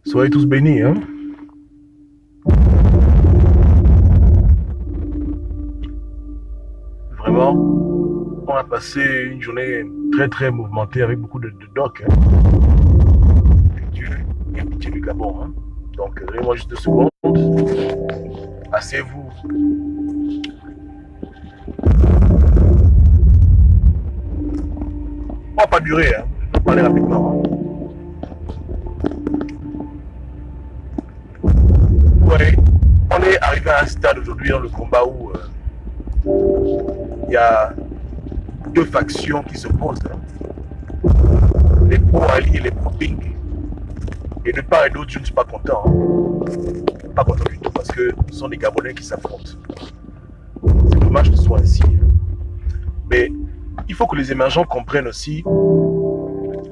Soyez tous bénis, hein. Vraiment, on a passé une journée très très mouvementée avec beaucoup de docs. Hein. Et pitié du Gabon. Hein. Donc, donnez-moi juste 2 secondes. Asseyez-vous. On va pas durer, hein. Je vais parler rapidement. Hein. Ouais, on est arrivé à un stade aujourd'hui dans le combat où il y a 2 factions qui s'opposent. Hein. Les pro-Ali et les pro-Ping. Et de part et d'autre, je ne suis pas content. Hein. Pas content du tout parce que ce sont des Gabonais qui s'affrontent. C'est dommage que ce soit ainsi. Mais il faut que les émergents comprennent aussi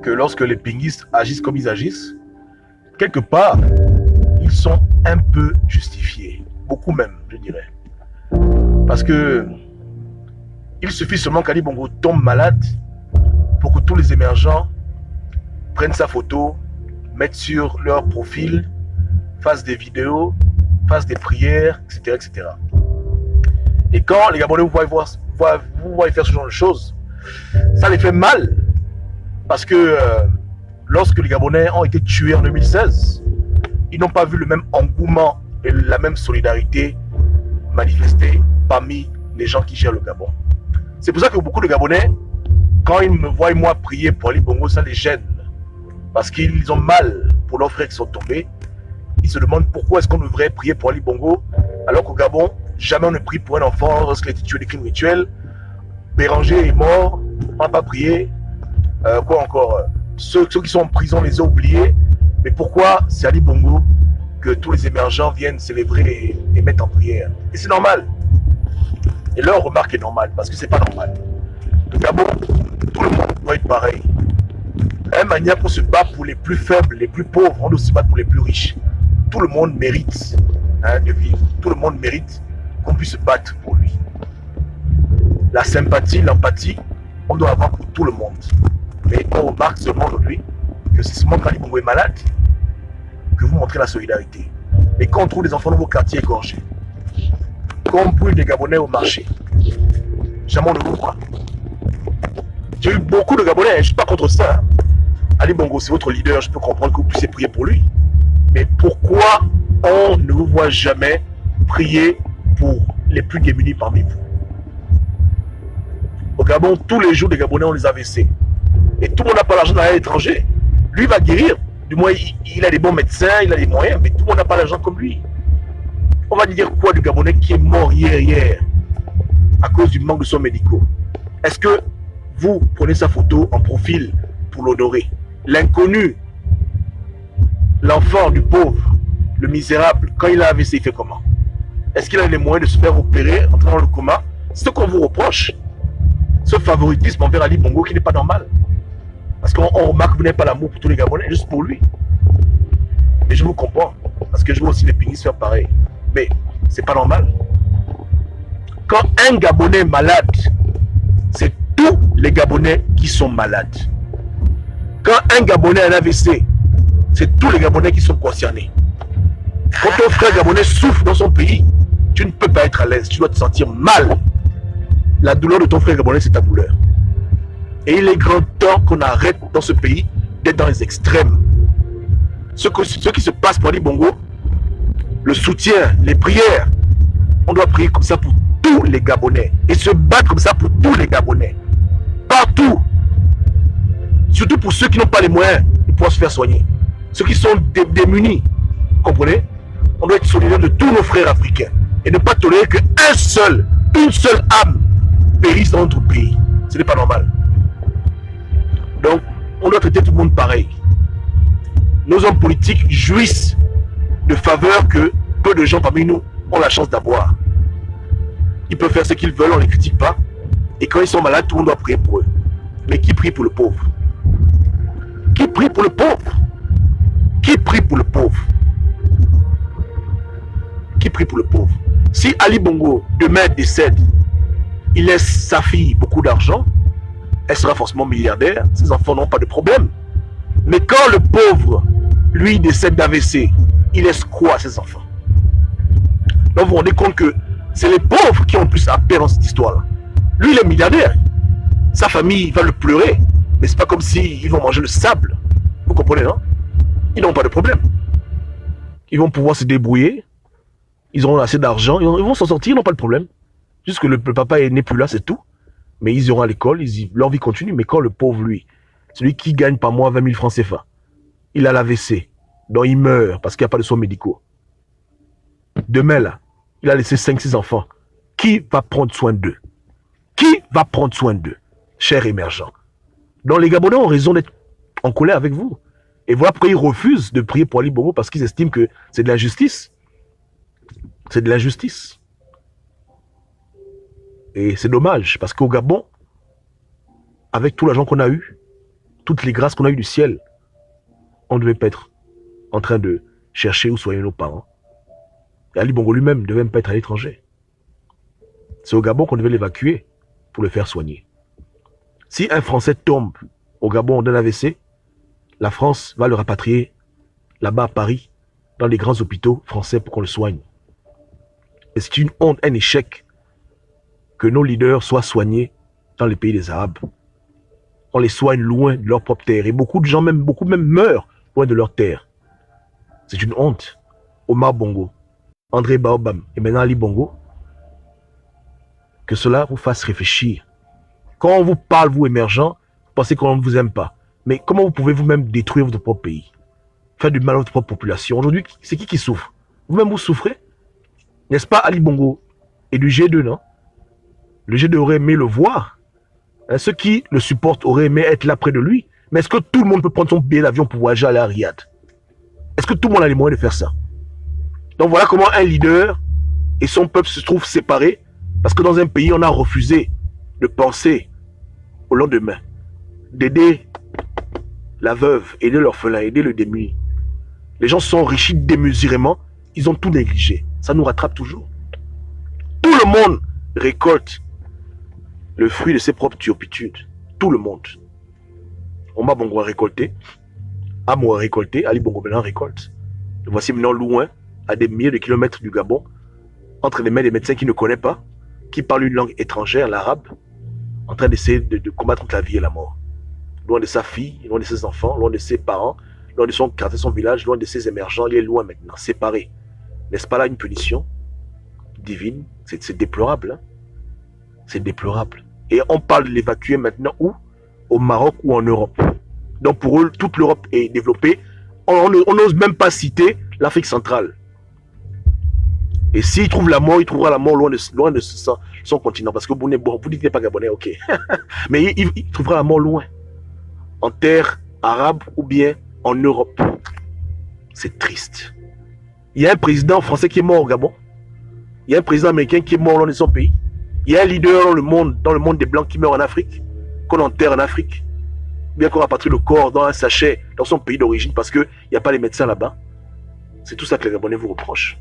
que lorsque les pinguistes agissent comme ils agissent, quelque part, ils sont un peu justifiés. Beaucoup même, je dirais. Parce que il suffit seulement qu'Ali Bongo tombe malade pour que tous les émergents prennent sa photo, mettent sur leur profil, fassent des vidéos, fassent des prières, etc. etc. Et quand les Gabonais vous voient faire ce genre de choses, ça les fait mal. Parce que lorsque les Gabonais ont été tués en 2016, ils n'ont pas vu le même engouement et la même solidarité manifestée parmi les gens qui gèrent le Gabon. C'est pour ça que beaucoup de Gabonais, quand ils me voient moi prier pour Ali Bongo, ça les gêne. Parce qu'ils ont mal pour leurs frères qui sont tombés. Ils se demandent pourquoi est-ce qu'on devrait prier pour Ali Bongo, alors qu'au Gabon, jamais on ne prie pour un enfant lorsqu'il a été tué des crimes rituels. Béranger est mort, on n'a pas prié. Quoi encore, ceux qui sont en prison, les ont oubliés. Mais pourquoi c'est Ali Bongo que tous les émergents viennent célébrer et mettre en prière? Et c'est normal. Et leur remarque est normale, parce que c'est pas normal. Le Gabon, tout le monde doit être pareil. De la même manière qu'on se bat pour les plus faibles, les plus pauvres, on doit se battre pour les plus riches. Tout le monde mérite de vivre. Tout le monde mérite qu'on puisse se battre pour lui. La sympathie, l'empathie, on doit avoir pour tout le monde. Mais on remarque seulement aujourd'hui que c'est seulement quand Ali Bongo est malade que vous montrez la solidarité. Et quand on trouve des enfants dans vos quartiers égorgés, quand on brûle des Gabonais au marché, jamais on ne vous croit. J'ai eu beaucoup de Gabonais, je ne suis pas contre ça. Ali Bongo, c'est votre leader, je peux comprendre que vous puissiez prier pour lui. Mais pourquoi on ne vous voit jamais prier pour les plus démunis parmi vous? Au Gabon, tous les jours, les Gabonais ont les AVC. Et tout le monde n'a pas l'argent d'aller à l'étranger. Lui va guérir. Du moins, il a des bons médecins, il a des moyens, mais tout le monde n'a pas l'argent comme lui. On va dire quoi du Gabonais qui est mort hier à cause du manque de soins médicaux? Est-ce que vous prenez sa photo en profil pour l'honorer? L'inconnu, l'enfant du pauvre, le misérable, quand il a AVC, il fait comment? Est-ce qu'il a les moyens de se faire opérer, entrer dans le coma? C'est ce qu'on vous reproche. Ce favoritisme envers Ali Bongo qui n'est pas normal. Parce qu'on remarque que vous n'avez pas l'amour pour tous les Gabonais, juste pour lui. Mais je vous comprends, parce que je vois aussi les pinguistes faire pareil. Mais c'est pas normal. Quand un Gabonais est malade, c'est tous les Gabonais qui sont malades. Quand un Gabonais a un AVC, c'est tous les Gabonais qui sont concernés. Quand ton frère Gabonais souffre dans son pays, tu ne peux pas être à l'aise, tu dois te sentir mal. La douleur de ton frère Gabonais, c'est ta douleur. Et il est grand temps qu'on arrête dans ce pays d'être dans les extrêmes. Ce qui se passe pour Ali Bongo, le soutien, les prières, on doit prier comme ça pour tous les Gabonais. Et se battre comme ça pour tous les Gabonais. Partout. Surtout pour ceux qui n'ont pas les moyens de pouvoir se faire soigner. Ceux qui sont démunis. Vous comprenez? On doit être solidaire de tous nos frères africains. Et ne pas tolérer qu'une seule âme périsse dans notre pays. Ce n'est pas normal. Donc, on doit traiter tout le monde pareil. Nos hommes politiques jouissent de faveurs que peu de gens parmi nous ont la chance d'avoir. Ils peuvent faire ce qu'ils veulent, on ne les critique pas. Et quand ils sont malades, tout le monde doit prier pour eux. Mais qui prie pour le pauvre? Qui prie pour le pauvre? Qui prie pour le pauvre? Qui prie pour le pauvre? Si Ali Bongo demain décède, il laisse sa fille beaucoup d'argent, elle sera forcément milliardaire, ses enfants n'ont pas de problème. Mais quand le pauvre, lui, décède d'AVC, il laisse quoi à ses enfants? Donc vous vous rendez compte que c'est les pauvres qui ont le plus à perdre dans cette histoire-là. Lui, il est milliardaire. Sa famille va le pleurer. Mais c'est pas comme s'ils vont manger le sable. Vous comprenez, non? Ils n'ont pas de problème. Ils vont pouvoir se débrouiller. Ils auront assez d'argent. Ils vont s'en sortir, ils n'ont pas de problème. Juste que le papa n'est plus là, c'est tout. Mais ils iront à l'école, leur vie continue. Mais quand le pauvre, lui, celui qui gagne par mois 20 000 francs CFA, il a l'AVC, donc il meurt parce qu'il n'y a pas de soins médicaux. Demain, là, il a laissé 5-6 enfants. Qui va prendre soin d'eux? Qui va prendre soin d'eux, cher émergent? Donc les Gabonais ont raison d'être en colère avec vous. Et voilà pourquoi ils refusent de prier pour Ali Bongo, parce qu'ils estiment que c'est de l'injustice. C'est de l'injustice. Et c'est dommage, parce qu'au Gabon, avec tout l'argent qu'on a eu, toutes les grâces qu'on a eues du ciel, on ne devait pas être en train de chercher où soigner nos parents. Et Ali Bongo lui-même ne devait même pas être à l'étranger. C'est au Gabon qu'on devait l'évacuer pour le faire soigner. Si un Français tombe au Gabon d'un AVC, la France va le rapatrier là-bas à Paris, dans les grands hôpitaux français pour qu'on le soigne. Et c'est une honte, un échec que nos leaders soient soignés dans les pays des Arabes. On les soigne loin de leur propre terre. Et beaucoup de gens, beaucoup même meurent loin de leur terre. C'est une honte. Omar Bongo, André Baobam et maintenant Ali Bongo, que cela vous fasse réfléchir. Quand on vous parle, vous émergents, vous pensez qu'on ne vous aime pas. Mais comment vous pouvez vous-même détruire votre propre pays? Faire du mal à votre propre population? Aujourd'hui, c'est qui souffre? Vous-même, vous souffrez? N'est-ce pas Ali Bongo et du G2, non? Le G2 aurait aimé le voir. Ceux qui le supportent auraient aimé être là près de lui. Mais est-ce que tout le monde peut prendre son billet d'avion pour voyager à Riyad? Est-ce que tout le monde a les moyens de faire ça? Donc voilà comment un leader et son peuple se trouvent séparés. Parce que dans un pays, on a refusé de penser au lendemain, d'aider la veuve, aider l'orphelin, aider le démuni. Les gens sont enrichis démesurément, ils ont tout négligé. Ça nous rattrape toujours. Tout le monde récolte le fruit de ses propres turpitudes. Tout le monde. Omar Bongo a récolté, Amo a récolté, Ali Bongo maintenant récolte. Le voici maintenant loin, à des milliers de kilomètres du Gabon, entre les mains des médecins qui ne connaissent pas, qui parlent une langue étrangère, l'arabe, en train d'essayer de combattre entre la vie et la mort. Loin de sa fille, loin de ses enfants, loin de ses parents, loin de son quartier, son village, loin de ses émergents, il est loin maintenant, séparé. N'est-ce pas là une punition divine? C'est déplorable. Hein? C'est déplorable. Et on parle de l'évacuer maintenant où? Au Maroc ou en Europe. Donc pour eux, toute l'Europe est développée. On n'ose même pas citer l'Afrique centrale. Et s'il trouve la mort, il trouvera la mort loin de son continent. Parce que vous dites qu'il n'est pas gabonais, ok. Mais il trouvera la mort loin. En terre arabe ou bien en Europe. C'est triste. Il y a un président français qui est mort au Gabon. Il y a un président américain qui est mort loin de son pays. Il y a un leader dans le monde des Blancs qui meurt en Afrique. Qu'on enterre en Afrique. Bien qu'on rapatrie le corps dans un sachet dans son pays d'origine parce qu'il n'y a pas les médecins là-bas. C'est tout ça que les Gabonais vous reprochent.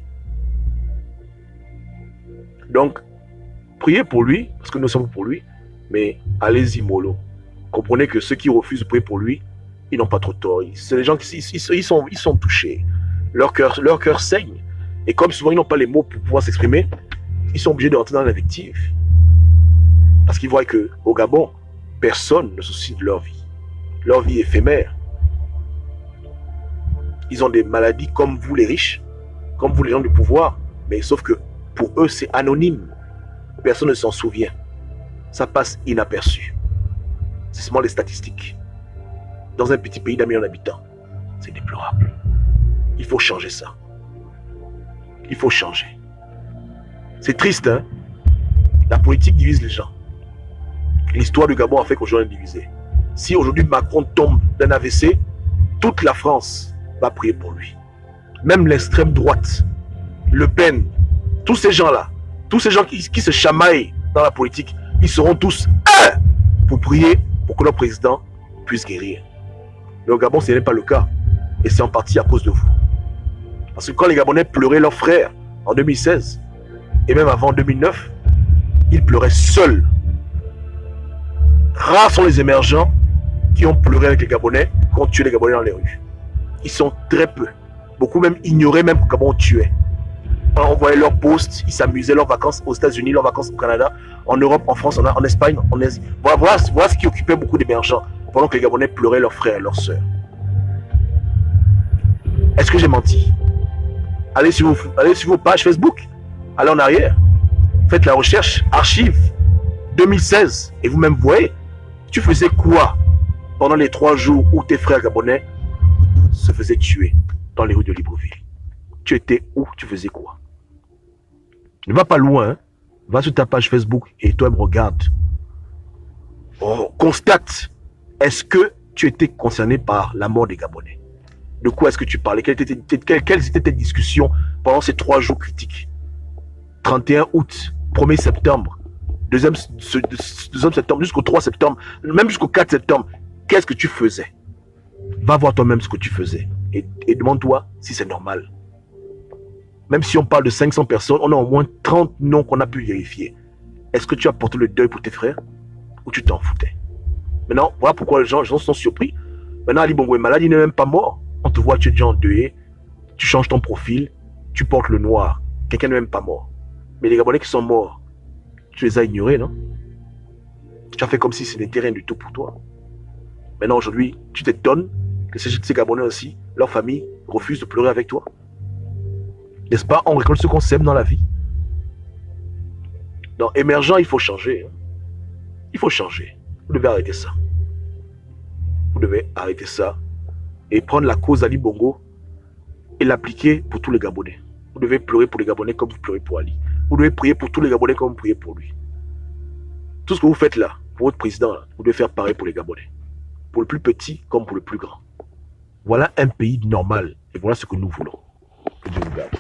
Donc, priez pour lui, parce que nous sommes pour lui, mais allez-y mollo. Comprenez que ceux qui refusent de prier pour lui, ils n'ont pas trop tort. C'est les gens qui ils sont touchés. Leur cœur saigne. Et comme souvent ils n'ont pas les mots pour pouvoir s'exprimer, ils sont obligés de rentrer dans l'invective. Parce qu'ils voient qu'au Gabon, personne ne se soucie de leur vie. Leur vie est éphémère. Ils ont des maladies comme vous les riches, comme vous les gens du pouvoir, mais sauf que pour eux c'est anonyme. Personne ne s'en souvient. Ça passe inaperçu. C'est seulement les statistiques. Dans un petit pays d'un million d'habitants, c'est déplorable. Il faut changer ça. Il faut changer. C'est triste, hein? La politique divise les gens. L'histoire du Gabon a fait qu'aujourd'hui on est divisé. Si aujourd'hui Macron tombe d'un AVC, toute la France va prier pour lui. Même l'extrême droite, Le Pen, tous ces gens-là, tous ces gens qui se chamaillent dans la politique, ils seront tous un pour prier pour que notre président puisse guérir. Mais au Gabon, ce n'est pas le cas. Et c'est en partie à cause de vous. Parce que quand les Gabonais pleuraient leurs frères en 2016, et même avant 2009, ils pleuraient seuls. Rares sont les émergents qui ont pleuré avec les Gabonais, qui ont tué les Gabonais dans les rues. Ils sont très peu. Beaucoup même ignoraient même que Gabon tuait. On voyait leurs posts, ils s'amusaient, leurs vacances aux États-Unis, leurs vacances au Canada, en Europe, en France, en Espagne, en Asie. Voilà ce qui occupait beaucoup d'émergents, pendant que les Gabonais pleuraient leurs frères et leurs sœurs. Est-ce que j'ai menti? Allez sur vos pages Facebook, allez en arrière, faites la recherche, archives 2016, et vous-même voyez, tu faisais quoi pendant les 3 jours où tes frères gabonais se faisaient tuer dans les rues de Libreville? Tu étais où? Tu faisais quoi? Ne va pas loin, hein? Va sur ta page Facebook et toi me regarde. Oh, constate, est-ce que tu étais concerné par la mort des Gabonais? De quoi est-ce que tu parlais? Quelles étaient tes discussions pendant ces 3 jours critiques? 31 août, 1er septembre, 2 septembre, jusqu'au 3 septembre, même jusqu'au 4 septembre. Qu'est-ce que tu faisais? Va voir toi-même ce que tu faisais et demande-toi si c'est normal. Même si on parle de 500 personnes, on a au moins 30 noms qu'on a pu vérifier. Est-ce que tu as porté le deuil pour tes frères ou tu t'en foutais? Maintenant, voilà pourquoi les gens sont surpris. Maintenant, Ali Bongo est malade, il n'est même pas mort. On te voit, tu es déjà endeuillé, tu changes ton profil, tu portes le noir. Quelqu'un n'est même pas mort. Mais les Gabonais qui sont morts, tu les as ignorés, non? Tu as fait comme si ce n'était rien du tout pour toi. Maintenant, aujourd'hui, tu t'étonnes que ces Gabonais aussi, leur famille, refusent de pleurer avec toi. N'est-ce pas? On récolte ce qu'on sème dans la vie. Dans émergent, il faut changer. Hein. Il faut changer. Vous devez arrêter ça. Vous devez arrêter ça et prendre la cause Ali Bongo et l'appliquer pour tous les Gabonais. Vous devez pleurer pour les Gabonais comme vous pleurez pour Ali. Vous devez prier pour tous les Gabonais comme vous priez pour lui. Tout ce que vous faites là, pour votre président, là, vous devez faire pareil pour les Gabonais. Pour le plus petit comme pour le plus grand. Voilà un pays normal. Et voilà ce que nous voulons. Que Dieu vous garde.